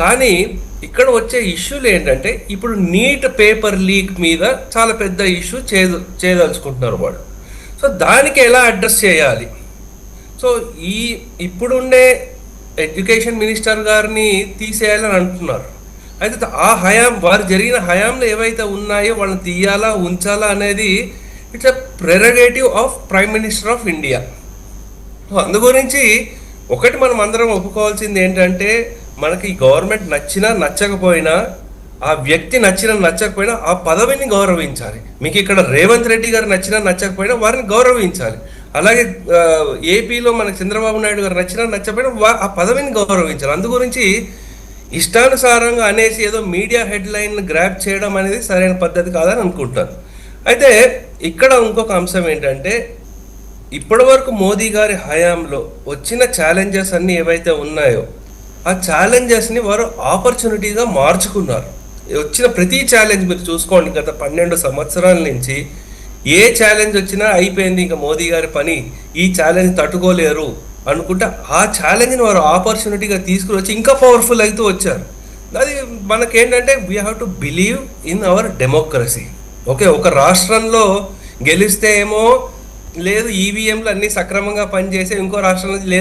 కానీ ఇక్కడ వచ్చే ఇష్యూలు ఏంటంటే ఇప్పుడు నీట్ పేపర్ లీక్ మీద చాలా పెద్ద ఇష్యూ చేయదలుచుకుంటున్నారు వాడు. సో దానికి ఎలా అడ్రస్ చేయాలి? సో ఇప్పుడుండే ఎడ్యుకేషన్ మినిస్టర్ గారిని తీసేయాలని అంటున్నారు. అయితే వారు జరిగిన హయాంలో ఏవైతే ఉన్నాయో వాళ్ళని తీయాలా ఉంచాలా అనేది it's a prerogative of prime minister of India. So అందు గురించి ఒకటి మనం అందరం ఒప్పుకోవాల్సింది ఏంటంటే, మనకి గవర్నమెంట్ నచ్చినా నచ్చకపోయినా, ఆ వ్యక్తి నచ్చకపోయినా ఆ పదవిని గౌరవించాలి. మీకు ఇక్కడ రేవంత్ రెడ్డి గారు నచ్చినా నచ్చకపోయినా వారిని గౌరవించాలి. అలాగే ఏపీలో మనకి చంద్రబాబు నాయుడు గారు నచ్చినా నచ్చకపోయినా ఆ పదవిని గౌరవించాలి. అందు గురించి ఇష్టానుసారంగా అనేసి ఏదో మీడియా హెడ్లైన్ గ్రాప్ చేయడం అనేది సరైన పద్ధతి కాదని అనుకుంటాను. అయితే ఇక్కడ ఇంకొక అంశం ఏంటంటే, ఇప్పటి వరకు మోదీ గారి హయాంలో వచ్చిన ఛాలెంజెస్ అన్నీ ఏవైతే ఉన్నాయో ఆ ఛాలెంజెస్ని వారు ఆపర్చునిటీగా మార్చుకున్నారు. వచ్చిన ప్రతి ఛాలెంజ్ మీరు చూసుకోండి, గత 12 సంవత్సరాల నుంచి ఏ ఛాలెంజ్ వచ్చినా అయిపోయింది ఇంకా మోదీ గారి పని, ఈ ఛాలెంజ్ తట్టుకోలేరు అనుకుంటే ఆ ఛాలెంజ్ని వారు ఆపర్చునిటీగా తీసుకుని వచ్చి ఇంకా పవర్ఫుల్ అవుతూ వచ్చారు. అది మనకేంటంటే we have to believe in our democracy. Okay, ఒక రాష్ట్రంలో గెలిస్తే ఏమో లేదు ఈవీఎంలు అన్నీ సక్రమంగా పనిచేసే, ఇంకో రాష్ట్రంలో లేదు